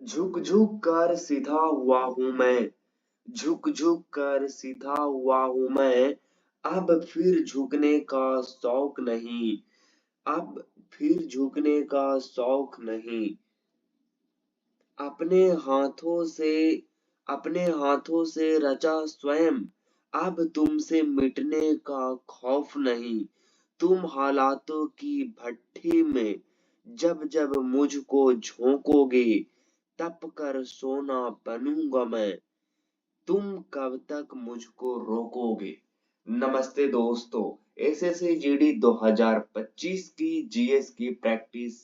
झुक झुक कर सीधा हुआ हूं मैं, झुक झुक कर सीधा हुआ हूं मैं। अब फिर झुकने का शौक नहीं, अब फिर झुकने का शौक नहीं। अपने हाथों से अपने हाथों से रचा स्वयं, अब तुमसे मिटने का खौफ नहीं। तुम हालातों की भट्ठी में जब जब मुझको झोंकोगे, तप कर सोना बनूंगा मैं। तुम कब तक मुझको रोकोगे। नमस्ते दोस्तों, एसएससी-जीडी 2025 की जीएस की प्रैक्टिस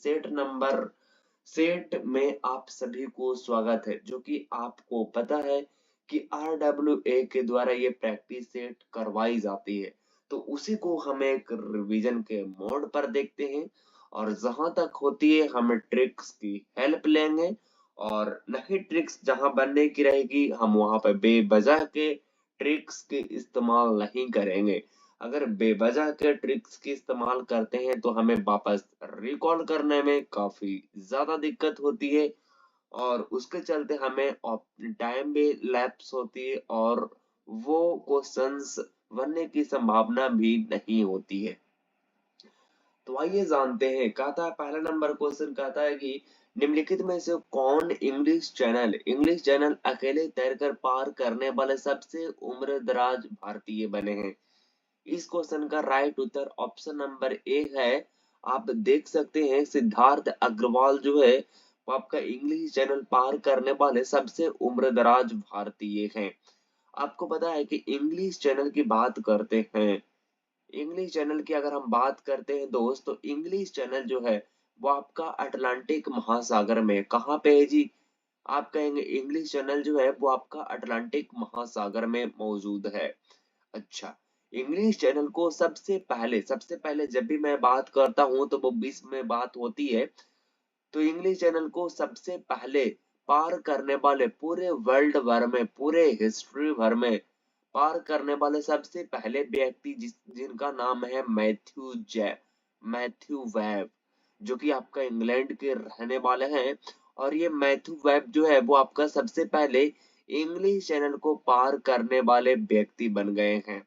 सेट में आप सभी को स्वागत है। जो कि आपको पता है कि आरडब्ल्यूए के द्वारा ये प्रैक्टिस सेट करवाई जाती है, तो उसी को हम एक रिवीजन के मोड पर देखते हैं। और जहां तक होती है हम ट्रिक्स की हेल्प लेंगे, और नई ट्रिक्स जहां बनने की रहेगी हम वहां पे बेवजह के ट्रिक्स के इस्तेमाल नहीं करेंगे। अगर बेवजह के ट्रिक्स की इस्तेमाल करते हैं तो हमें वापस रिकॉल करने में काफी ज्यादा दिक्कत होती है, और उसके चलते हमें टाइम भी लैप्स होती है, और वो क्वेश्चंस बनने की संभावना भी नहीं होती है। तो आइए जानते हैं। कहता है पहला नंबर क्वेश्चन कहता है कि निम्नलिखित में से कौन इंग्लिश चैनल अकेले तैरकर पार करने वाले सबसे उम्रदराज भारतीय बने हैं। इस क्वेश्चन का right Uttar option number A है। आप देख सकते हैं सिद्धार्थ अग्रवाल जो है वो आपका इंग्लिश चैनल पार करने वाले सबसे उम्रदराज भारतीय हैं। आपको पता है कि इंग्लिश चैनल की बात करते हैं, इंग्लिश चैनल की अगर हम बात करते हैं दोस्त, तो इंग्लिश चैनल जो है वो आपका अटलांटिक महासागर में कहाँ पे है जी। आप कहेंगे इंग्लिश चैनल जो है वो आपका अटलांटिक महासागर में मौजूद है। अच्छा, इंग्लिश चैनल को सबसे पहले जब भी मैं बात करता हूं तो वो विश्व में बात होती है, तो इंग्लिश चैनल को सबसे पहले पार करने वाले पूरे वर्ल्ड भर में, पूरे हिस्ट्री भर में पार करने वाले सबसे पहले व्यक्ति जिनका नाम है मैथ्यू वेब, जो कि आपका इंग्लैंड के रहने वाले हैं। और ये मैथ्यू वेब जो है वो आपका सबसे पहले इंग्लिश चैनल को पार करने वाले व्यक्ति बन गए हैं।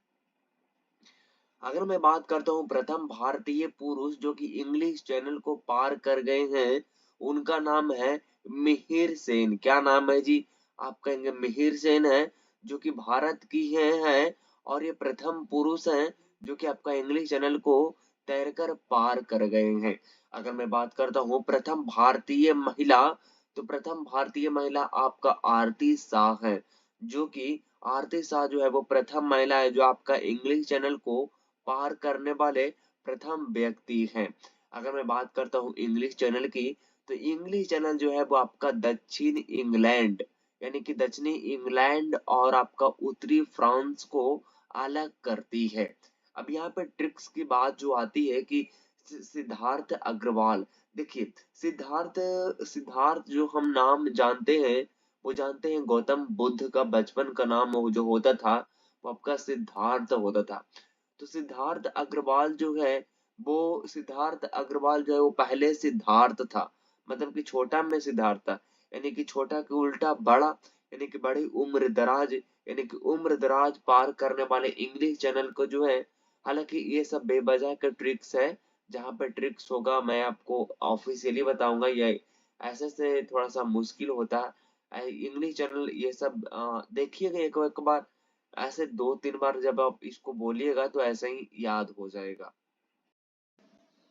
अगर मैं बात करता हूँ प्रथम भारतीय पुरुष जो कि इंग्लिश चैनल को पार कर गए हैं, उनका नाम है मिहिर सेन। क्या नाम है जी? आप कहेंगे मिहिर सेन है, जो कि भारत की है, और ये प्रथम पुरुष हैं जो कि आपका इंग्लिश चैनल को तैरकर पार कर गए हैं। अगर मैं बात करता हूँ प्रथम भारतीय महिला, तो प्रथम भारतीय महिला आपका आरती शाह है, जो कि आरती शाह जो है वो प्रथम महिला है जो आपका इंग्लिश चैनल को पार करने वाले प्रथम व्यक्ति हैं। अगर मैं बात करता हूँ इंग्लिश चैनल की, तो इंग्लिश चैनल जो है वो आपका दक्षिण इंग्लैंड, यानी कि दक्षिणी इंग्लैंड और आपका उत्तरी फ्रांस को अलग करती है। अब यहाँ पे ट्रिक्स की बात जो आती है कि सिद्धार्थ अग्रवाल, देखिए सिद्धार्थ सिद्धार्थ जो हम नाम जानते हैं, वो जानते हैं गौतम बुद्ध का बचपन का नाम वो जो होता था वो आपका सिद्धार्थ होता था। तो सिद्धार्थ अग्रवाल जो है वो पहले सिद्धार्थ था, मतलब कि छोटा में सिद्धार्थ था, यानी कि छोटा के उल्टा बड़ा, यानी कि बड़ी उम्र दराज, यानी कि उम्र दराज पार करने वाले इंग्लिश चैनल को जो है। हालांकि ये सब बेवजह के ट्रिक्स है, जहाँ पे ट्रिक्स होगा मैं आपको ऑफिशियली बताऊंगा, ये ऐसे से थोड़ा सा मुश्किल होता है। इंग्लिश चैनल ये सब देखिएगा एक एक बार, ऐसे 2-3 बार जब आप इसको बोलिएगा तो ऐसे ही याद हो जाएगा।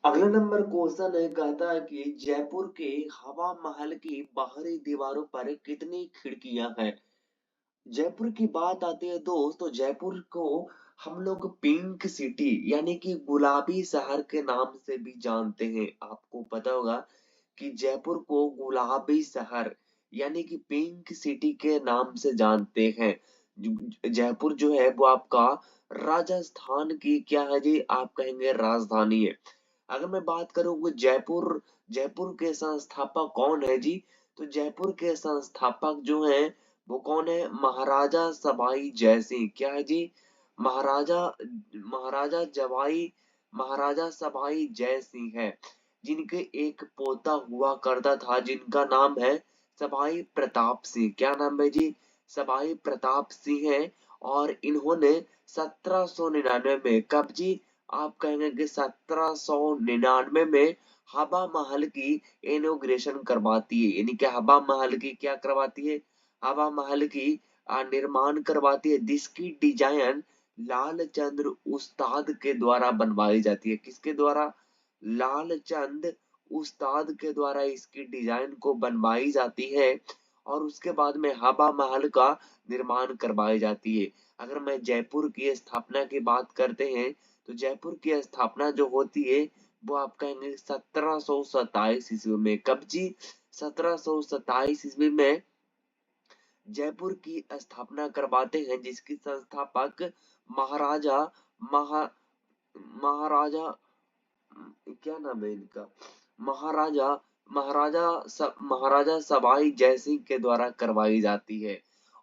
अगला नंबर क्वेश्चन है, कहता है कि जयपुर के हवा महल की बाहरी दीवारों पर कितनी खिड़कियां हैं। जयपुर की बात आती है दोस्त, तो जयपुर को हम लोग पिंक सिटी यानी कि गुलाबी शहर के नाम से भी जानते हैं। आपको पता होगा कि जयपुर को गुलाबी शहर यानी कि पिंक सिटी के नाम से जानते हैं। जयपुर जो है वो आपका राजस्थान की क्या है जी, आप कहेंगे राजधानी है। अगर मैं बात करूँ वो जयपुर के संस्थापक कौन है जी, तो जयपुर के संस्थापक जो हैं वो कौन है? महाराजा सवाई जय सिंह। क्या है जी? महाराजा महाराजा जवाई महाराजा सवाई जय सिंह है, जिनके एक पोता हुआ करता था जिनका नाम है सवाई प्रताप सिंह। क्या नाम है जी? सवाई प्रताप सिंह है। और इन्होंने 1799 में, कब जी? आप कहेंगे कि 1799 में हवा महल की इनॉग्रेशन करवाती है, यानी कि हवा महल की क्या करवाती है? हवा महल की निर्माण करवाती है, जिसकी डिजाइन लालचंद उस्ताद के द्वारा बनवाई जाती है। किसके द्वारा? लालचंद उस्ताद के द्वारा इसकी डिजाइन को बनवाई जाती है। और उसके बाद में हवा महल का निर्माण करवाई जाती है। अगर मैं जयपुर की स्थापना की बात करते हैं, तो जयपुर की स्थापना जो होती है वो आप कहेंगे 1727 ईस्वी में। कब जी? 1727 ईस्वी में जयपुर की स्थापना करवाते हैं, जिसकी संस्थापक महाराजा महा महाराजा क्या नाम है इनका? महाराजा महाराजा सवाई जयसिंह के द्वारा करवाई जाती है।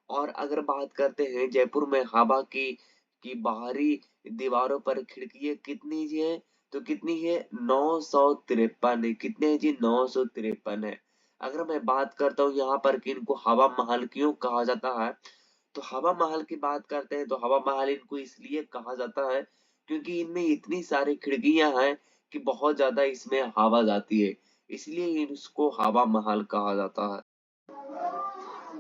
और अगर बात करते हैं जयपुर में हवा की बाहरी दीवारों पर खिड़कियां कितनी है? तो कितनी है? 953 है। कितने हैं जी? 953 है। अगर मैं बात करता हूँ यहाँ पर कि इनको हवा महल क्यों कहा जाता है, तो हवा महल की बात करते हैं तो हवा महल इनको इसलिए कहा जाता है क्योंकि इनमें इतनी सारी खिड़कियां हैं कि बहुत ज्यादा इसमें हवा जाती है, इसलिए इसको हवा महल कहा जाता है।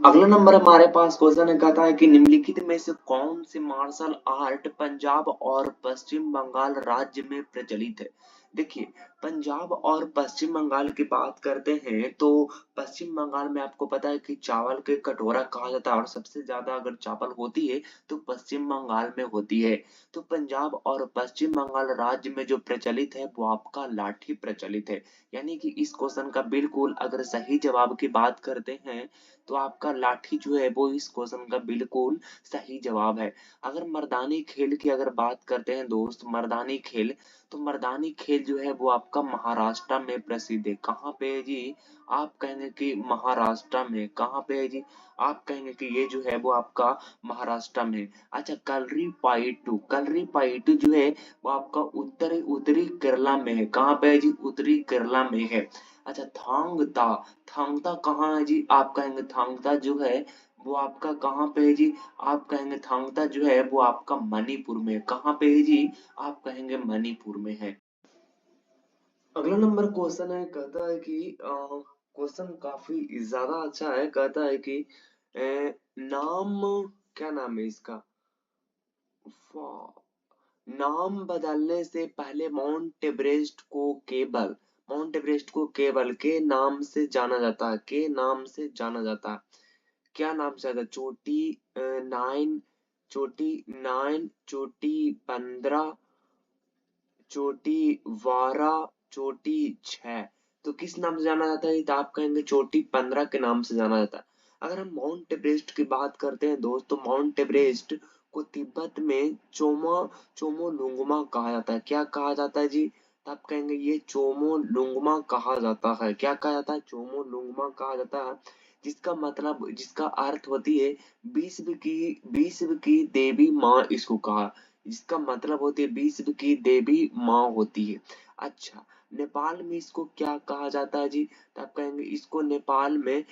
अगला नंबर हमारे पास क्वेश्चन है, कहता है कि निम्नलिखित में से कौन से मार्शल आर्ट पंजाब और पश्चिम बंगाल राज्य में प्रचलित है? देखिए, पंजाब और पश्चिम बंगाल की बात करते हैं तो पश्चिम बंगाल में आपको पता है कि चावल के कटोरा कहा जाता है, और सबसे ज्यादा अगर चावल होती है तो पश्चिम बंगाल में होती है। तो पंजाब और पश्चिम बंगाल राज्य में जो प्रचलित है वो आपका लाठी प्रचलित है। यानी कि इस क्वेश्चन का बिल्कुल अगर सही जवाब की बात करते हैं तो आपका लाठी जो है वो इस क्वेश्चन का बिल्कुल सही जवाब है। अगर मर्दानी खेल की अगर बात करते हैं दोस्त, मर्दानी खेल, तो मर्दानी खेल जो है वो आपका महाराष्ट्र में प्रसिद्ध है। कहाँ पे है जी? आप कहेंगे कि महाराष्ट्र में। कहाँ पे है जी? आप कहेंगे कि ये जो है वो आपका महाराष्ट्र में। अच्छा, कलरी पाइटू जो है वो आपका उत्तरी उत्तरी केरला में है। कहाँ पे है जी? उत्तरी केरला में है। अच्छा, थांगता, थांगता कहाँ है जी? आप कहेंगे थांगता जो है वो आपका कहाँ पे है जी? आप कहेंगे थांगता जो है वो आपका मणिपुर में है। कहाँ पे है जी? आप कहेंगे मणिपुर में है। अगला नंबर क्वेश्चन है, कहता है कि क्वेश्चन काफी ज्यादा अच्छा है। कहता है कि नाम, क्या नाम है इसका? नाम बदलने से पहले माउंट एवरेस्ट को केवल के नाम से जाना जाता है। के नाम से जाना जाता है। क्या नाम से जाता है? चोटी 9, चोटी 9, चोटी 15, चोटी 12, चोटी 6। तो किस नाम से जाना जाता है? तो आप कहेंगे चोटी 15 के नाम से जाना जाता है। अगर हम माउंट एवरेस्ट की बात करते हैं दोस्तों, माउंट एवरेस्ट को तिब्बत में चोमोलुंगमा कहा जाता है। क्या कहा जाता है जी? तो आप कहेंगे ये चोमोलुंगमा कहा जाता है। क्या कहा जाता है? चोमोलुंगमा कहा जाता है, जिसका मतलब, जिसका अर्थ होती है विश्व की देवी माँ, इसको कहा, इसका मतलब होती है विश्व की देवी माँ होती है। अच्छा, नेपाल में इसको क्या कहा जाता है जी? तो आप कहेंगे इसको नेपाल में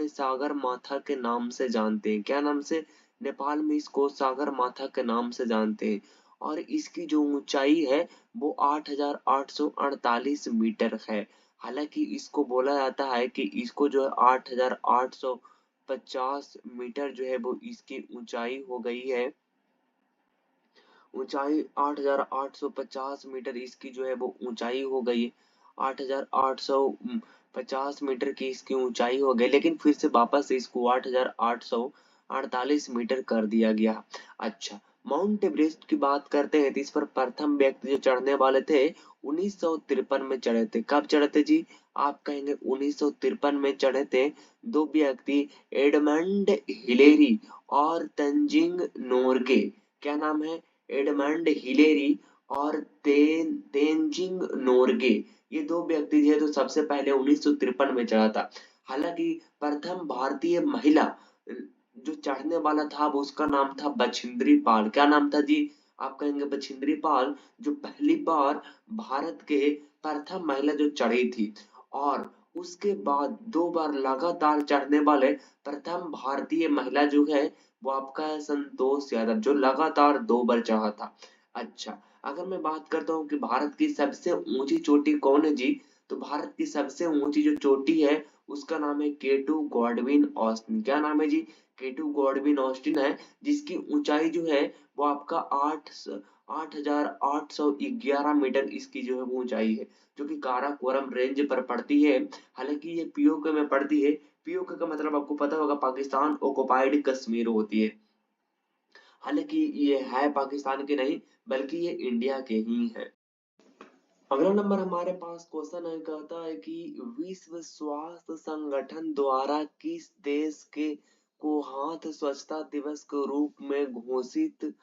सागर माथा के नाम से जानते हैं। क्या नाम से? नेपाल में इसको सागर माथा के नाम से जानते हैं। और इसकी जो ऊंचाई है वो 8,848 मीटर है। हालांकि इसको बोला जाता है कि इसको जो है 8,850 मीटर जो है वो इसकी ऊंचाई हो गई है। ऊंचाई 8,850 मीटर इसकी जो है वो ऊंचाई हो गई है। 8,850 मीटर की इसकी ऊंचाई हो गई, लेकिन फिर से वापस से इसको 8,848 मीटर कर दिया गया। अच्छा, माउंट एवरेस्ट की बात करते हैं तो इस पर प्रथम व्यक्ति जो चढ़ने वाले थे 1953 में चढ़े थे। कब चढ़े थे जी? आप कहेंगे 1953 में चढ़े थे। दो व्यक्ति, एडमंड हिलेरी और तंजिंग नोरगे। क्या नाम है? एडमंड हिलेरी और तेनजिंग नोरगे, ये दो व्यक्ति थे तो सबसे पहले 1953 में चढ़ा था। हालांकि प्रथम भारतीय महिला जो चढ़ने वाला था वो उसका नाम था बछिंद्री पाल। क्या नाम था जी? आप कहेंगे बछिंद्री पाल, जो पहली बार भारत के प्रथम महिला जो चढ़ी थी। और उसके बाद 2 बार लगातार चढ़ने वाले प्रथम भारतीय महिला जो है वो आपका है संतोष यादव, जो लगातार 2 बार चढ़ा था। अच्छा, अगर मैं बात करता हूँ कि भारत की सबसे ऊंची चोटी कौन है जी, तो भारत की सबसे ऊंची जो चोटी है उसका नाम है केटू गॉडविन ऑस्टिन। क्या नाम है जी? केटू गॉडविन ऑस्टिन है, जिसकी ऊंचाई जो है वो आपका 8,811 मीटर इसकी जो है वो ऊंचाई है, जो कि काराकोरम रेंज पर पड़ती है। हालांकि ये पीओके में पड़ती है। पीओके का मतलब आपको पता होगा, पाकिस्तान ऑक्युपाइड कश्मीर होती है। हालांकि ये है पाकिस्तान के नहीं, बल्कि ये इंडिया के ही है। अगला नंबर हमारे पास क्वेश्चन है, कहता है कि विश्व स्वास्थ्य संगठन द्वारा किस देश के को हाथ स्वच्छता दिवस के रूप में घोषित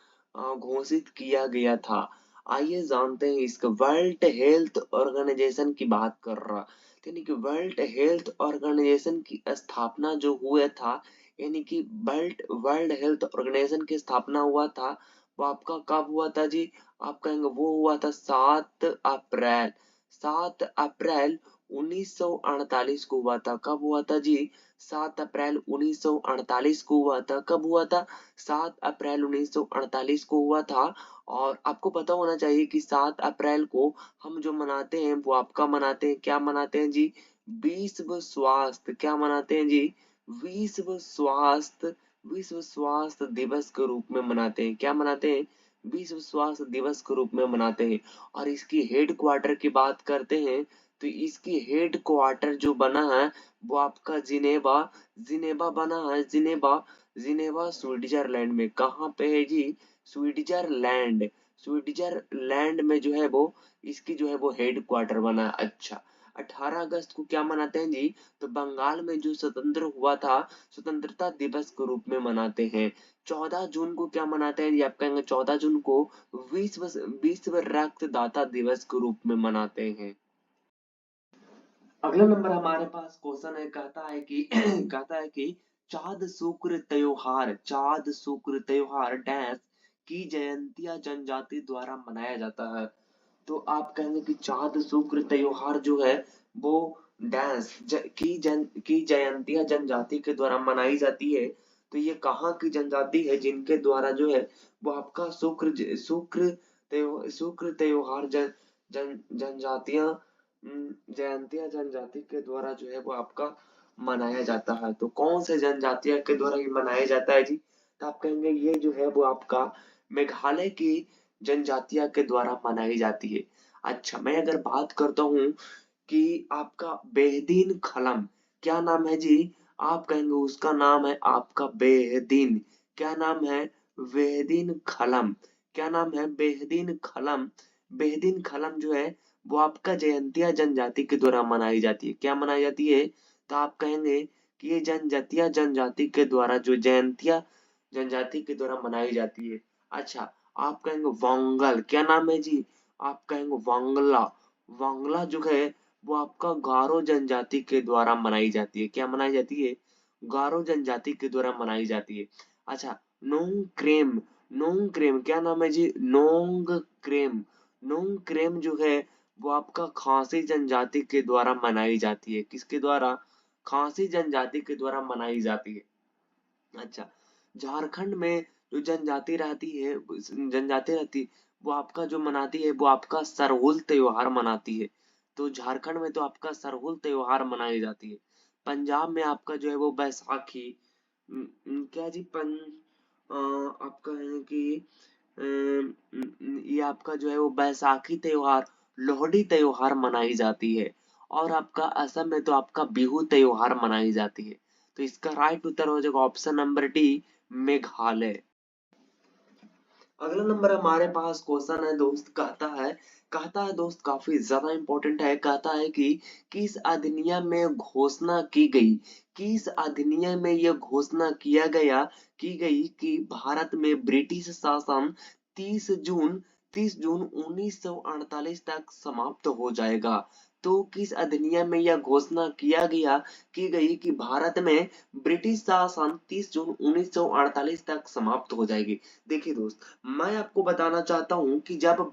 किया गया था? आइए जानते हैं इसका। वर्ल्ड हेल्थ ऑर्गेनाइजेशन की बात कर रहा, यानी कि वर्ल्ड हेल्थ ऑर्गेनाइजेशन की स्थापना जो हुआ था, यानी कि वर्ल्ड वर्ल्ड हेल्थ ऑर्गेनाइजेशन की स्थापना हुआ था, वो आपका कब हुआ था जी? आप कहेंगे वो हुआ था 7 अप्रैल 1948 को हुआ था। कब हुआ था जी? 7 अप्रैल 1948 को हुआ था। कब हुआ था? 7 अप्रैल 1948 को हुआ था। और आपको पता होना चाहिए कि 7 अप्रैल को हम जो मनाते हैं वो आपका मनाते हैं, क्या मनाते हैं जी? विश्व स्वास्थ्य, क्या मनाते हैं जी? विश्व स्वास्थ्य विश्व स्वास्थ्य दिवस के रूप में मनाते हैं। क्या मनाते हैं? विश्व स्वास्थ्य दिवस के रूप में मनाते हैं। और इसकी हेड क्वार्टर की बात करते हैं, तो इसकी हेड क्वार्टर जो बना है वो आपका जिनेवा जिनेवा बना है। जिनेवा स्विट्जरलैंड में। कहाँ पे है जी? स्विट्जरलैंड। स्विट्जरलैंड में जो है वो इसकी जो है वो हेड क्वार्टर बना है। अच्छा, 18 अगस्त को क्या मनाते हैं जी? तो बंगाल में जो स्वतंत्र हुआ था, स्वतंत्रता दिवस के रूप में मनाते हैं। 14 जून को क्या मनाते हैं जी? आप कहेंगे 14 जून को विश्व विश्व रक्तदाता दिवस के रूप में मनाते हैं। अगला नंबर हमारे पास क्वेश्चन है, कहता है कि कहता है कि चाँद शुक्र त्योहार डैश की जयंतिया जनजाति द्वारा मनाया जाता है। तो आप कहेंगे कि चाँद शुक्र त्योहार जो है वो की जयंतिया जनजाति के द्वारा मनाई जाती है। तो ये कहाँ की जनजाति है जिनके द्वारा जो है वो आपका शुक्र त्योहार जनजातियां जयंतिया जनजाति के द्वारा जो है वो आपका मनाया जाता है। तो कौन से जनजातिया के द्वारा ये मनाया जाता है जी? तो आप कहेंगे ये जो है वो आपका मेघालय की जनजातिया के द्वारा मनाई जाती है। अच्छा, मैं अगर बात करता हूँ कि आपका बेहदीन खलम, क्या नाम है जी? आप कहेंगे उसका नाम है आपका बेहदीन। क्या नाम है? बेहदीन खलम। क्या नाम है? बेहदीन खलम। बेहदीन खलम जो है वो आपका जयंतिया जनजाति के द्वारा मनाई जाती है। क्या मनाई जाती है? तो आप कहेंगे कि ये जनजातिया जनजाति के द्वारा, जो जयंतिया जनजाति के द्वारा मनाई जाती है। अच्छा, आप कहेंगे वांगल। क्या नाम है जी? आप कहेंगे वांगला। वांगला जो है वो आपका गारो जनजाति के द्वारा मनाई जाती है। क्या मनाई जाती है? गारो जनजाति के द्वारा मनाई जाती है। अच्छा, नोंग क्रेम। नोंग क्रेम, क्या नाम है जी? नोंग क्रेम। नोंग क्रेम जो है वो आपका खासी जनजाति के द्वारा मनाई जाती है। किसके द्वारा? खासी जनजाति के द्वारा मनाई जाती है। अच्छा, झारखंड में जो जनजाति रहती वो आपका जो मनाती है वो आपका सरहुल त्योहार मनाती है। तो झारखंड में तो आपका सरहुल त्योहार मनाई जाती है। पंजाब में आपका जो है वो बैसाखी, क्या जी आपका है कि ये आपका जो है वो बैसाखी त्योहार, लोहड़ी त्योहार मनाई जाती है। और आपका असम में तो आपका बिहू त्योहार मनाई जाती है। तो इसका राइट उत्तर हो जाएगा ऑप्शन नंबर डी, मेघालय। अगला नंबर हमारे पास क्वेश्चन है दोस्त, कहता है दोस्त काफी ज्यादा इंपॉर्टेंट है। कहता है कि किस अधिनियम में घोषणा की गई, किस अधिनियम में यह घोषणा की गई कि भारत में ब्रिटिश शासन 30 जून 1948 तक समाप्त हो जाएगा। तो किस अधिनियम में यह घोषणा की गई कि भारत में ब्रिटिश शासन 30 जून 1948 तक समाप्त हो जाएगी। देखिए दोस्त, मैं आपको बताना चाहता हूँ कि जब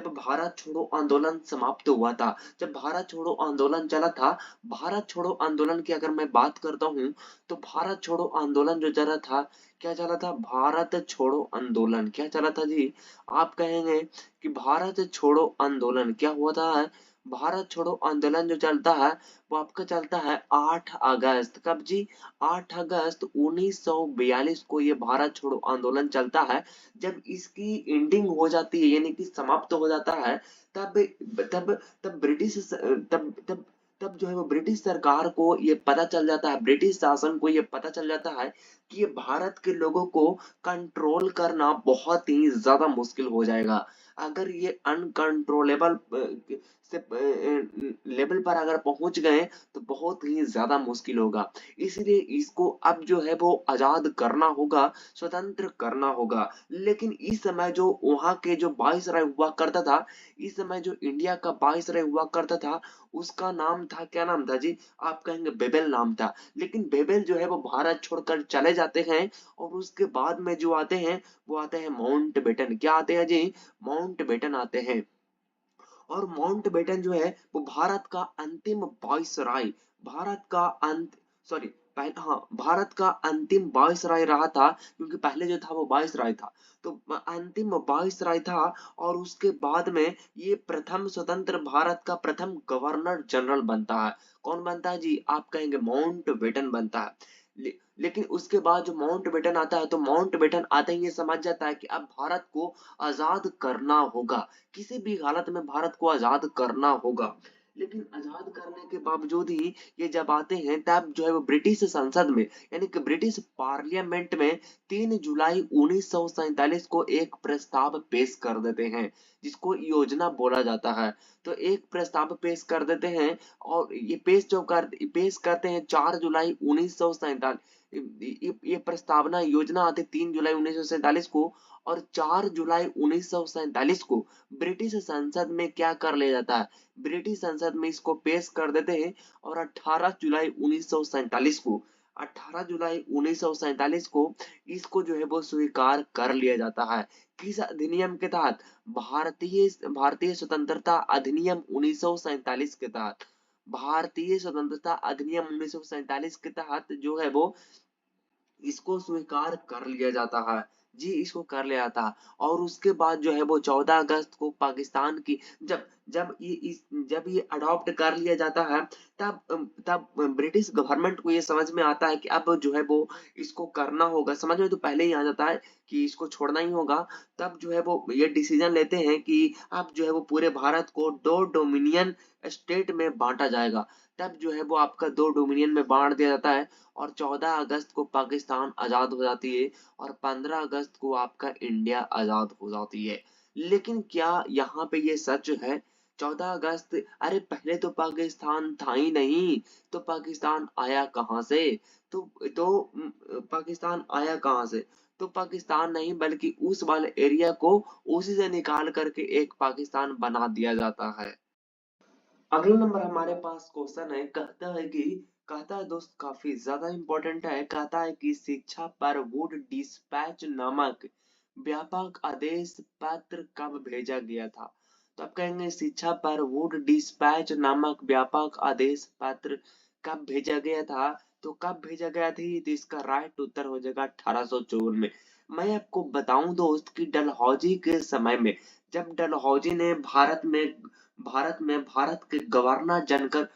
भारत छोड़ो आंदोलन समाप्त हुआ था, जब भारत छोड़ो आंदोलन चला था, भारत छोड़ो आंदोलन की अगर मैं बात करता हूँ, तो भारत छोड़ो आंदोलन जो चला था, क्या चला था? भारत छोड़ो आंदोलन क्या चला था जी? आप कहेंगे कि भारत छोड़ो आंदोलन क्या हुआ था? भारत छोड़ो आंदोलन जो चलता है, वो आपका चलता है 8 अगस्त। कब जी? 8 अगस्त 1942 को ये भारत छोड़ो आंदोलन चलता है। जब इसकी एंडिंग हो जाती है, यानी कि समाप्त हो जाता है, तब तब तब ब्रिटिश स- तब तब तब जो है वो ब्रिटिश सरकार को ये पता चल जाता है, ब्रिटिश शासन को ये पता चल जाता है कि ये भारत के लोगों को कंट्रोल करना बहुत ही ज्यादा मुश्किल हो जाएगा। अगर ये अनकंट्रोलेबल से लेवल पर अगर पहुंच गए तो बहुत ही ज्यादा मुश्किल होगा। इसलिए इसको अब जो है वो आजाद करना होगा, स्वतंत्र करना होगा। लेकिन इस समय जो वहां के जो वाइसराय हुआ करता था, इस समय जो इंडिया का वाइसराय हुआ करता था, उसका नाम था, क्या नाम था जी? आप कहेंगे बेबल नाम था। लेकिन बेबल जो है वो भारत छोड़कर चले जाते हैं, और उसके बाद में जो आते हैं, वो आते हैं माउंटबेटन। क्या आते हैं जी? माउंटबेटन आते हैं। और माउंटबेटन जो है वो भारत का अंतिम वाइसराय, भारत का अंत सॉरी पहले, हाँ, भारत का अंतिम वाइसराय रहा था, क्योंकि पहले जो था वो वाइसराय था, तो अंतिम वाइसराय था। और उसके बाद में ये प्रथम स्वतंत्र भारत का प्रथम गवर्नर जनरल बनता है। कौन बनता है जी? आप कहेंगे माउंटबेटन बनता है। लेकिन उसके बाद जो माउंटबेटन आता है, तो माउंटबेटन आते ही ये समझ जाता है कि अब भारत को आजाद करना होगा, किसी भी हालत में भारत को आजाद करना होगा। लेकिन आजाद करने के बावजूद ही ये जब आते हैं, तब जो है वो ब्रिटिश संसद में, यानी कि ब्रिटिश पार्लियामेंट में 3 जुलाई 1947 को एक प्रस्ताव पेश कर देते हैं, जिसको योजना बोला जाता है। तो एक प्रस्ताव पेश कर देते हैं, और ये पेश करते हैं 4 जुलाई 1947। ये प्रस्तावना योजना आती 3 जुलाई 1947 को, और 4 जुलाई 1947 को ब्रिटिश संसद में क्या कर लिया जाता है? ब्रिटिश संसद में इसको पेश कर देते हैं, और 18 जुलाई 1947 को इसको जो है वो स्वीकार कर लिया जाता है। किस अधिनियम के तहत? भारतीय स्वतंत्रता अधिनियम 1947 के तहत। भारतीय स्वतंत्रता अधिनियम 1947 के तहत जो है वो इसको स्वीकार कर लिया जाता है। जी, इसको कर लिया जाता है। और उसके बाद जो है वो 14 अगस्त को पाकिस्तान की, जब जब ये अडॉप्ट कर लिया जाता है, तब ब्रिटिश गवर्नमेंट को ये समझ में आता है कि अब जो है वो इसको करना होगा। समझ में तो पहले ही आ जाता है कि इसको छोड़ना ही होगा। तब जो है वो ये डिसीजन लेते हैं कि अब जो है वो पूरे भारत को 2 डोमिनियन स्टेट में बांटा जाएगा। तब जो है वो आपका 2 डोमिनियन में बांट दिया जाता है, और 14 अगस्त को पाकिस्तान आजाद हो जाती है, और 15 अगस्त को आपका इंडिया आजाद हो जाती है। लेकिन क्या यहाँ पे ये सच है? 14 अगस्त, अरे पहले तो पाकिस्तान था ही नहीं, तो पाकिस्तान आया कहाँ से? पाकिस्तान आया कहाँ से? तो पाकिस्तान नहीं, बल्कि उस वाले एरिया को उसी से निकाल करके एक पाकिस्तान बना दिया जाता है। अगला नंबर हमारे पास क्वेश्चन है, कहता है दोस्त, काफी ज्यादा इंपॉर्टेंट है। कहता है कि शिक्षा पर वुड डिस्पैच नामक व्यापक आदेश पत्र कब भेजा गया था? तो आप कहेंगे शिक्षा पर वुड डिस्पैच नामक व्यापक आदेश पत्र कब भेजा गया था? तो कब भेजा गया थी? तो इसका राइट उत्तर हो जाएगा 1854 में। मैं आपको बताऊं दोस्त कि डलहौजी के समय में, जब डलहौजी ने भारत के गवर्नर जनकर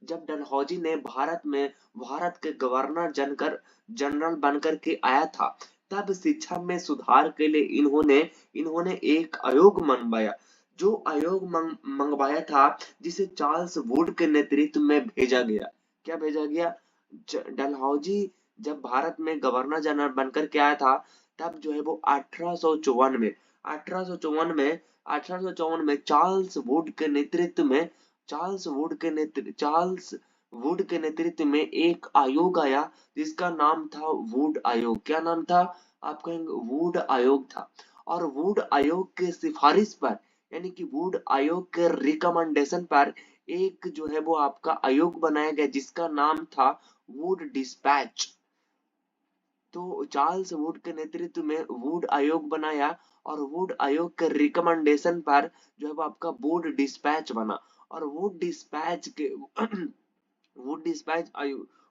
जब डलहौजी ने भारत के गवर्नर जनकर जनरल बनकर के आया था, तब शिक्षा में सुधार के लिए इन्होंने एक आयोग मंगवाया। जो आयोग मंगवाया था, जिसे चार्ल्स वुड के नेतृत्व में भेजा गया। क्या भेजा गया? डलहौजी जब भारत में गवर्नर जनरल बनकर के आया था, तब जो है वो 1854 में 1854 में चार्ल्स वुड के नेतृत्व में एक आयोग आया, जिसका नाम था वुड आयोग। क्या नाम था? आप कहेंगे वुड आयोग था। और वुड आयोग के सिफारिश पर, यानी कि वुड आयोग के रिकमेंडेशन पर एक जो है वो आपका आयोग बनाया गया जिसका नाम था वुड डिस्पैच। तो चार्ल्स वुड के नेतृत्व में वुड आयोग बनाया और वुड आयोग के रिकमेंडेशन पर जो है वो आपका वुड डिस्पैच बना। और वुड डिस्पैच के वुड डिस्पैच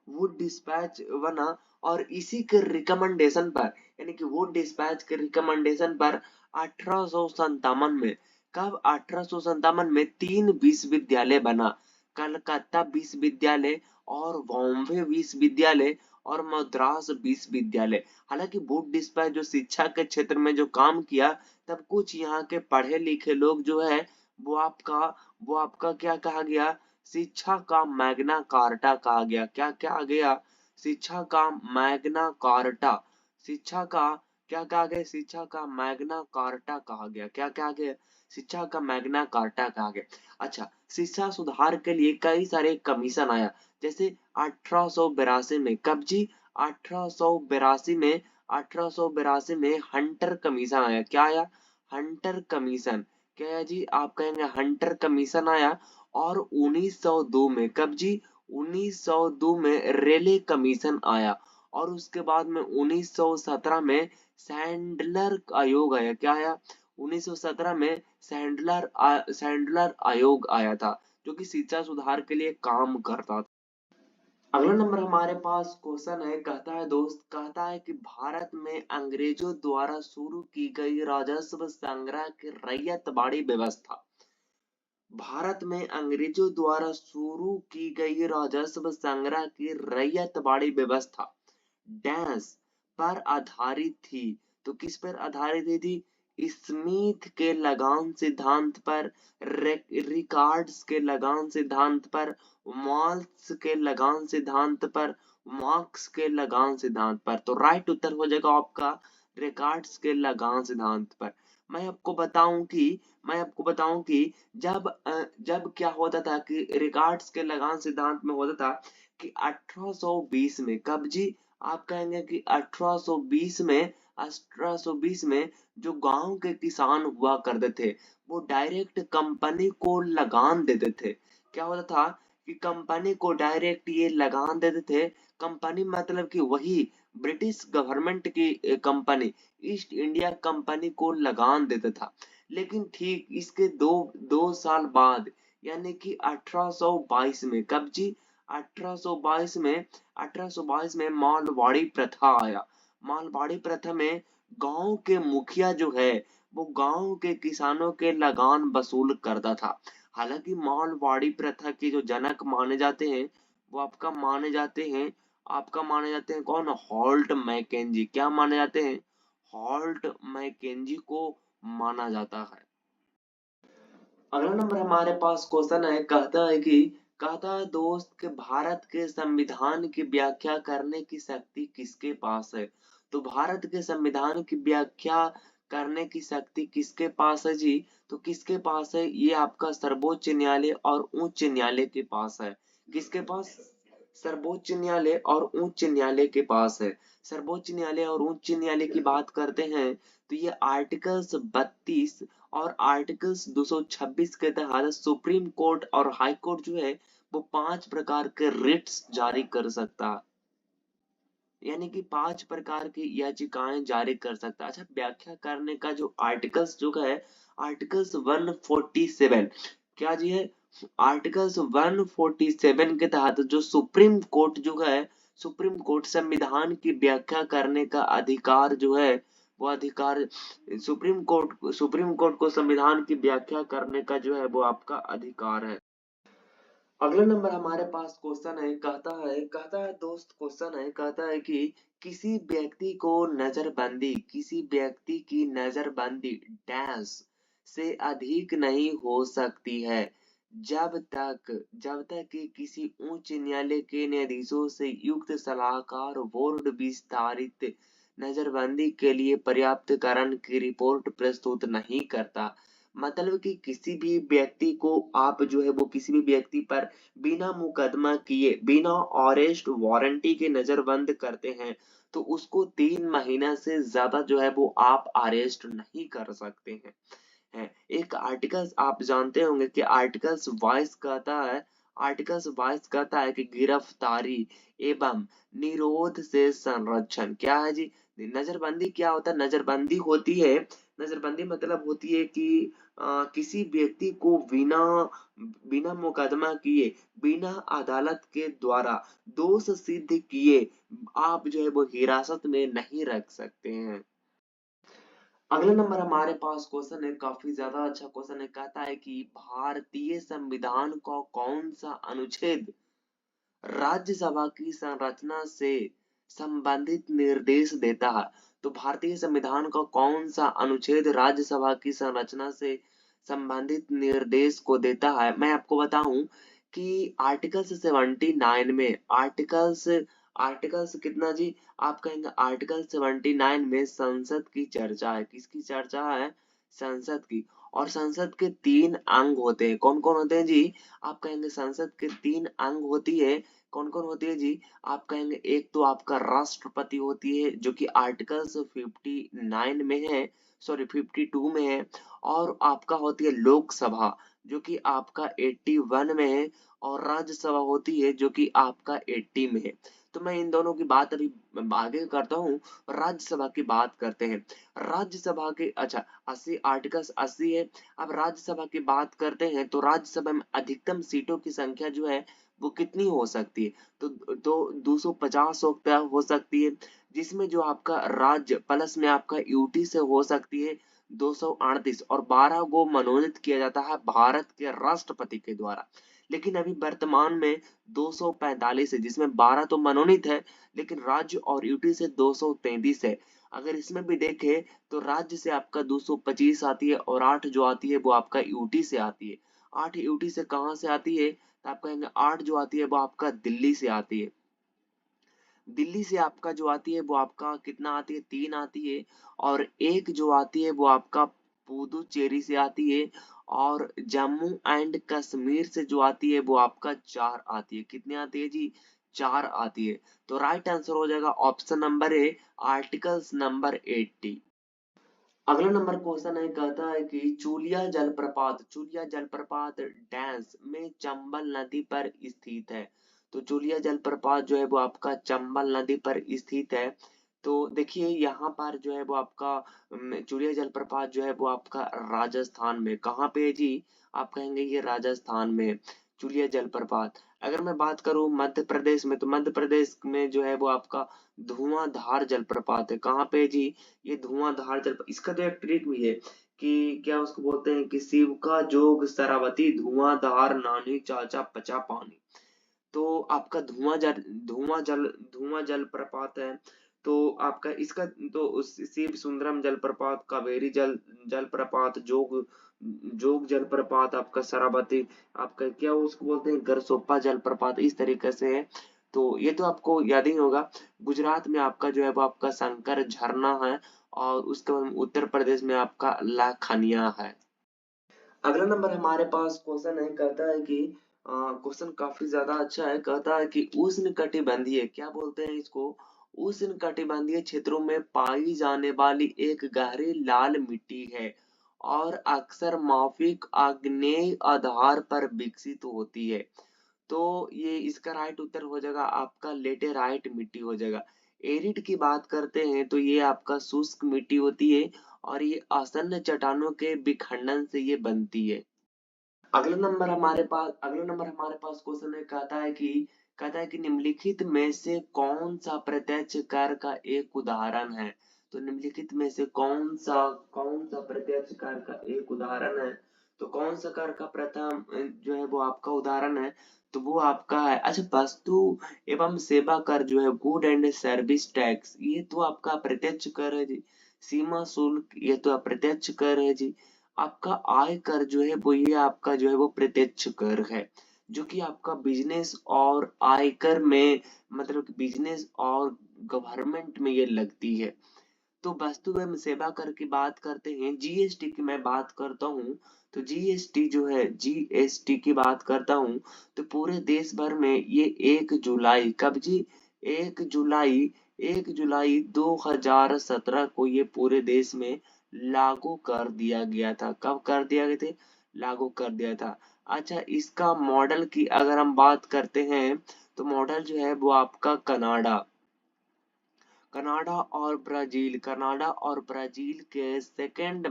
वुड डिस्पैच बना और इसी के रिकमेंडेशन पर, यानी कि वुड डिस्पैच के रिकमेंडेशन पर 1857 में, कब 1857 में 3 विश्वविद्यालय बना, कलकत्ता विश्वविद्यालय और बॉम्बे विश्वविद्यालय और मद्रास विश्वविद्यालय। हालांकि वुड डिस्पैच जो शिक्षा के क्षेत्र में जो काम किया, तब कुछ यहाँ के पढ़े लिखे लोग जो है वो आपका क्या कहा गया, शिक्षा का मैग्ना कार्टा कहा गया। क्या कहा गया? शिक्षा का मैग्ना कार्टा। शिक्षा का क्या कहा गया? शिक्षा का मैग्ना कार्टा कहा गया। क्या कहा गया? शिक्षा का मैग्ना कार्टा कहा गया। अच्छा, शिक्षा सुधार के लिए कई सारे कमीशन आया, जैसे 1882 में, कब जी? 1882 में, 1882 में हंटर कमीशन आया। क्या आया? Hunter commission. क्या है जी? आप कहेंगे हंटर कमीशन आया। और 1902 में, कब जी? 1902 में रेले कमीशन आया। और उसके बाद में 1917 में सैंडलर आयोग आया। क्या आया? 1917 में सैंडलर आयोग आया था, जो कि शिक्षा सुधार के लिए काम करता था। अगला नंबर हमारे पास क्वेश्चन है, कहता है दोस्त, कहता है कि भारत में अंग्रेजों द्वारा शुरू की गई राजस्व संग्रह की रैयतवाड़ी व्यवस्था, भारत में अंग्रेजों द्वारा शुरू की गई राजस्व संग्रह की रैयतवाड़ी व्यवस्था डैश पर आधारित थी। तो किस पर आधारित थी? स्मिथ के लगान सिद्धांत पर, रिकार्ड्स के लगान सिद्धांत पर, मार्क्स के लगान सिद्धांत पर, मार्क्स के लगान सिद्धांत पर। तो राइट उत्तर हो जाएगा आपका रिकार्ड्स के लगान सिद्धांत पर। मैं आपको बताऊं कि जब क्या होता था कि रिकार्ड्स के लगान सिद्धांत में होता था कि 1820 में, कब जी? आप कहेंगे कि 1820 में जो गांव के किसान हुआ करते थे, वो डायरेक्ट कंपनी को लगान देते थे। क्या होता था कि कंपनी को डायरेक्ट ये लगान देते थे। कंपनी मतलब कि वही ब्रिटिश गवर्नमेंट की कंपनी, ईस्ट इंडिया कंपनी को लगान देता था। लेकिन ठीक इसके दो साल बाद, यानी कि 1822 में, कब जी? 1822 में, 1822 में मालवाड़ी प्रथा आया। मालवाड़ी प्रथा में गांव के मुखिया जो है, वो गांव के किसानों के लगान वसूल करता था। हालांकि मालवाड़ी प्रथा के जो जनक माने जाते हैं, वो आपका माने जाते हैं कौन? Holt Mackenzie. क्या माने जाते हैं? हॉल्ट मैकेंजी को माना जाता है। अगला नंबर हमारे पास क्वेश्चन है, कहता है दोस्त कि भारत के संविधान की व्याख्या करने की शक्ति किसके पास है? तो भारत के संविधान की व्याख्या करने की शक्ति किसके पास है जी? तो किसके पास है? ये आपका सर्वोच्च न्यायालय और उच्च न्यायालय के पास है। किसके पास? सर्वोच्च न्यायालय और उच्च न्यायालय के पास है। सर्वोच्च न्यायालय और उच्च न्यायालय की बात करते हैं, तो ये आर्टिकल्स 32 और आर्टिकल्स 226 के तहत सुप्रीम कोर्ट और हाई कोर्ट जो है, वो 5 प्रकार के रिट्स जारी कर सकता है, यानी कि 5 प्रकार की याचिकाएं जारी कर सकता है। अच्छा, व्याख्या करने का जो आर्टिकल्स जो है, आर्टिकल्स 147, क्या जी है? आर्टिकल्स 147 के तहत जो सुप्रीम कोर्ट जो है, सुप्रीम कोर्ट संविधान की व्याख्या करने का अधिकार जो है, वो अधिकार सुप्रीम कोर्ट को संविधान की व्याख्या करने का जो है वो आपका अधिकार है। अगला नंबर हमारे पास क्वेश्चन है, कहता है दोस्त, क्वेश्चन है, कहता है कि किसी व्यक्ति की नजरबंदी डैश से अधिक नहीं हो सकती है, जब तक कि किसी उच्च न्यायालय के न्यायाधीशों से युक्त सलाहकार बोर्ड विस्तारित नजरबंदी के लिए पर्याप्त कारण की रिपोर्ट प्रस्तुत नहीं करता। मतलब कि किसी भी व्यक्ति को आप जो है वो किसी भी व्यक्ति पर बिना मुकदमा किए, बिना अरेस्ट वारंटी के नजरबंद करते हैं, तो उसको 3 महीना से ज्यादा जो है वो आप अरेस्ट नहीं कर सकते हैं। है। एक आर्टिकल्स आप जानते होंगे कि आर्टिकल्स 22 कहता है कि गिरफ्तारी एवं निरोध से संरक्षण क्या है जी। नजरबंदी क्या होता है? नजरबंदी होती है, नजरबंदी मतलब होती है कि किसी व्यक्ति को बिना बिना मुकदमा किए, बिना अदालत के द्वारा दोष सिद्ध किए आप जो है वो हिरासत में नहीं रख सकते हैं। अगला नंबर हमारे पास क्वेश्चन है, काफी ज्यादा अच्छा क्वेश्चन है। कहता है कि भारतीय संविधान का कौन सा अनुच्छेद राज्यसभा की संरचना से संबंधित निर्देश देता है? तो भारतीय संविधान का कौन सा अनुच्छेद राज्यसभा की संरचना से संबंधित निर्देश को देता है? मैं आपको बताऊं कि आर्टिकल्स 79 में, आर्टिकल्स आर्टिकल्स कितना जी? आप कहेंगे आर्टिकल 79 में संसद की चर्चा है। किसकी चर्चा है? संसद की। और संसद के 3 अंग होते हैं। कौन कौन होते हैं जी? आप कहेंगे संसद के 3 अंग होती है। कौन कौन होती है जी? आप कहेंगे एक तो आपका राष्ट्रपति होती है जो कि आर्टिकल्स 59 में है, सॉरी 52 में है। और आपका होती है लोकसभा जो कि आपका 81 में है। और राज्यसभा होती है जो कि आपका 80 में है। तो मैं इन दोनों की बात अभी आगे करता हूँ। राज्यसभा की बात करते हैं। राज्यसभा के अच्छा 80 आर्टिकल्स 80 है। अब राज्यसभा की बात करते हैं तो राज्यसभा में अधिकतम सीटों की संख्या जो है वो कितनी हो सकती है? तो 250 हो सकती है, जिसमें जो आपका राज्य प्लस में आपका यूटी से हो सकती है 238, और 12 को मनोनीत किया जाता है भारत के राष्ट्रपति के द्वारा। लेकिन अभी वर्तमान में 245 है, जिसमें 12 तो मनोनीत है लेकिन राज्य और यूटी से 233 है। अगर इसमें भी देखें तो राज्य से आपका 225 आती है और 8 जो आती है वो आपका यूटी से आती है। 8 यूटी से कहां से आती है? तो आप कहेंगे 8 जो आती है वो आपका दिल्ली से आती है। दिल्ली से आपका जो आती है वो आपका कितना आती है? 3 आती है। और एक जो आती है वो आपका पुदुचेरी से आती है। और जम्मू एंड कश्मीर से जो आती है वो आपका 4 आती है। कितनी आती है जी? 4 आती है। तो राइट आंसर हो जाएगा option number A, articles number 80। अगला नंबर क्वेश्चन है, कहता है कि चूलिया जलप्रपात डैश में चंबल नदी पर स्थित है। तो चूलिया जलप्रपात जो है वो आपका चंबल नदी पर स्थित है। तो देखिए यहाँ पर जो है वो आपका चूलिया जलप्रपात जो है वो आपका राजस्थान में कहाँ पे है जी? आप कहेंगे ये राजस्थान में है, चूलिया जलप्रपात। अगर मैं बात करूं मध्य प्रदेश में, तो मध्य प्रदेश में जो है वो आपका धुआंधार जलप्रपात है। कहाँ पे है जी? ये धुआंधार जल, इसका तो एक ट्रिक भी है कि क्या उसको बोलते हैं कि शिव का जोग शरावती धुआंधार नानी चाचा पचा पानी। तो आपका धुआं जल प्रपात है। तो आपका इसका तो उस शिव सुंदरम जलप्रपात, कावेरी जलप्रपात, जोग जोग जलप्रपात, आपका शरावती, आपका क्या उसको बोलते हैं गरसोप्पा जलप्रपात, इस तरीके से है। तो ये तो आपको याद ही होगा। गुजरात में आपका जो है वो आपका शंकर झरना है। और उसके बाद उत्तर प्रदेश में आपका लाखानिया है। अगला नंबर हमारे पास क्वेश्चन है, कहता है कि क्वेश्चन काफी ज्यादा अच्छा है। कहता है कि उष्णकटिबंधीय, क्या बोलते हैं इसको? उष्णकटिबंधीय क्षेत्रों में पाई जाने वाली एक गहरी लाल मिट्टी है और अक्सर माफिक आग्नेय आधार पर विकसित होती है। तो ये इसका राइट उत्तर हो जाएगा आपका लेटेराइट मिट्टी हो जाएगा। एरिड की बात करते हैं तो ये आपका शुष्क मिट्टी होती है और ये आसन्न चट्टानों के विखंडन से ये बनती है। अगला नंबर हमारे पास क्वेश्चन है, कहता है कि निम्नलिखित में से कौन सा प्रत्यक्ष कर का एक उदाहरण है? तो निम्नलिखित में से कौन सा प्रत्यक्ष कर का एक उदाहरण है? तो कौन सा कर का प्रथम जो है वो आपका उदाहरण है? तो वो आपका है, अच्छा, वस्तु एवं सेवा कर जो है गुड एंड सर्विस टैक्स, ये तो आपका प्रत्यक्ष कर है जी। सीमा शुल्क, ये तो अप्रत्यक्ष कर है जी। आपका आय कर जो है वो ये आपका जो है वो प्रत्यक्ष कर है, जो कि आपका बिजनेस और आयकर में, मतलब कि बिजनेस और गवर्नमेंट में ये लगती है। तो वस्तु एवं सेवा कर की बात करते हैं, जीएसटी की मैं बात करता हूँ। तो जीएसटी जो है, जीएसटी की बात करता हूँ तो पूरे देश भर में ये 1 जुलाई, कब जी? 1 जुलाई 1 जुलाई 2017 को ये पूरे देश में लागू कर दिया गया था। कब कर दिया गया था? लागू कर दिया था। अच्छा, इसका मॉडल की अगर हम बात करते हैं तो मॉडल जो है वो आपका कनाडा, कनाडा और ब्राजील के सेकेंड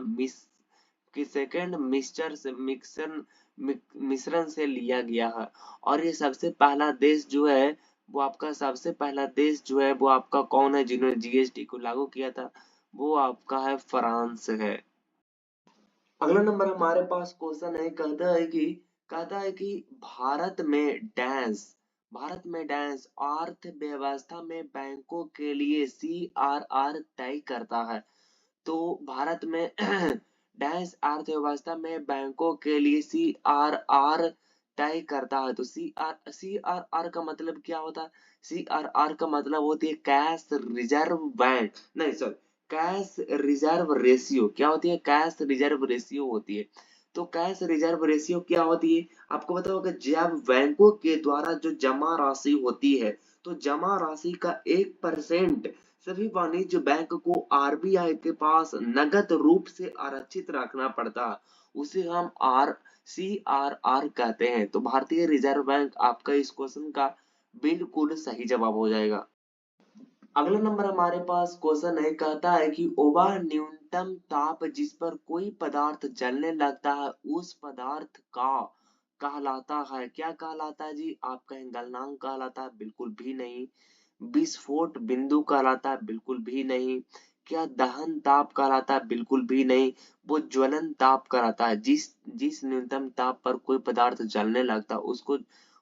मिक्सचर से मिश्रण से लिया गया है। और ये सबसे पहला देश जो है वो आपका सबसे पहला देश जो है वो आपका कौन है जिन्होंने जीएसटी को लागू किया था? वो आपका है फ्रांस है। अगला नंबर हमारे पास क्वेश्चन है, कहता है कि भारत में डैश अर्थव्यवस्था में बैंकों के लिए सीआरआर तय करता है। तो भारत में डैश अर्थव्यवस्था में बैंकों के लिए सीआरआर तय करता है। तो सीआरआर का मतलब क्या होता है? सीआरआर का मतलब होती है कैश रिजर्व बैंक, नहीं सॉरी, कैश रिजर्व रेशियो। क्या होती है? कैश रिजर्व रेशियो होती है। तो कैश रिजर्व रेशियो क्या होती है? आपको पता होगा, जब बैंकों के द्वारा जो जमा राशि होती है तो जमा राशि का 1% सभी वाणिज्य बैंक को आरबीआई के पास नगद रूप से आरक्षित रखना पड़ता, उसे हम सीआरआर कहते हैं। तो भारतीय रिजर्व बैंक आपका इस क्वेश्चन का बिल्कुल सही जवाब हो जाएगा। अगला नंबर हमारे पास क्वेश्चन है, कहता है कि वह न्यूनतम ताप जिस पर कोई पदार्थ जलने लगता है उस पदार्थ का कहलाता है। क्या कहलाता है जी? आप कहें गलनांक कहलाता है? बिल्कुल भी नहीं। विस्फोट बिंदु कहलाता है? बिल्कुल भी नहीं। क्या दहन ताप कहलाता है? बिल्कुल भी नहीं। वो ज्वलन ताप कहलाता है। जिस जिस न्यूनतम ताप पर कोई पदार्थ जलने लगता है उसको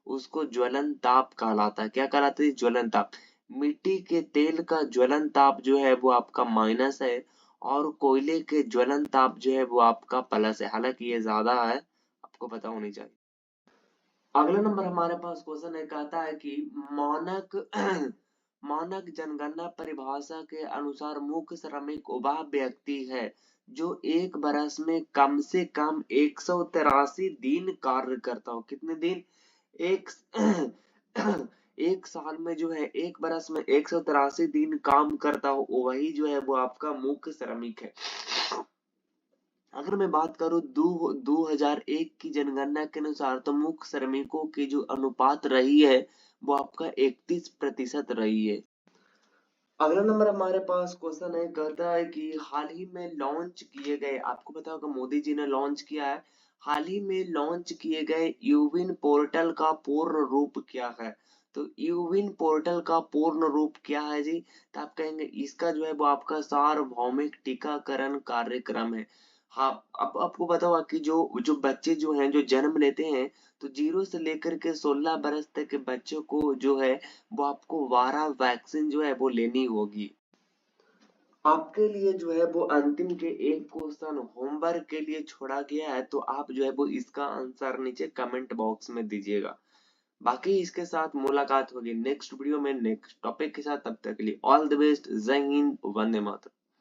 उसको ज्वलन ताप कहलाता है। क्या कहलाता है? ज्वलन ताप। मिट्टी के तेल का ज्वलन ताप जो है वो आपका माइनस है, और कोयले के ज्वलन ताप जो है वो आपका प्लस है। हालांकि ये ज्यादा है, आपको पता होनी चाहिए। अगला नंबर हमारे पास क्वेश्चन है, कहता है कि मानक मानक जनगणना परिभाषा के अनुसार मुख्य श्रमिक वह व्यक्ति है जो एक बरस में कम से कम 183 दिन कार्य करता हो। कितने दिन? एक एक साल में जो है, एक बरस में 183 दिन काम करता हो, वही जो है वो आपका मुख्य श्रमिक है। अगर मैं बात करूं 2001 की जनगणना के अनुसार तो मुख्य श्रमिकों की जो अनुपात रही है वो आपका 31% रही है। अगला नंबर हमारे पास क्वेश्चन है, कहता है कि हाल ही में लॉन्च किए गए, आपको पता होगा मोदी जी ने लॉन्च किया है, हाल ही में लॉन्च किए गए यूविन पोर्टल का पूर्ण रूप क्या है? तो यूविन पोर्टल का पूर्ण रूप क्या है जी? तो आप कहेंगे इसका जो है वो आपका सार्वभौमिक टीकाकरण कार्यक्रम है। हाँ, अब आपको पता होगा कि जो जो बच्चे जो हैं जो जन्म लेते हैं तो 0 से लेकर के 16 बरस तक के बच्चों को जो है वो आपको 12 वैक्सीन जो है वो लेनी होगी। आपके लिए जो है वो अंतिम के एक क्वेश्चन होमवर्क के लिए छोड़ा गया है, तो आप जो है वो इसका आंसर नीचे कमेंट बॉक्स में दीजिएगा। बाकी इसके साथ मुलाकात होगी नेक्स्ट वीडियो में नेक्स्ट टॉपिक के साथ। तब तक के लिए ऑल द बेस्ट। जय हिंद, वंदे मातरम।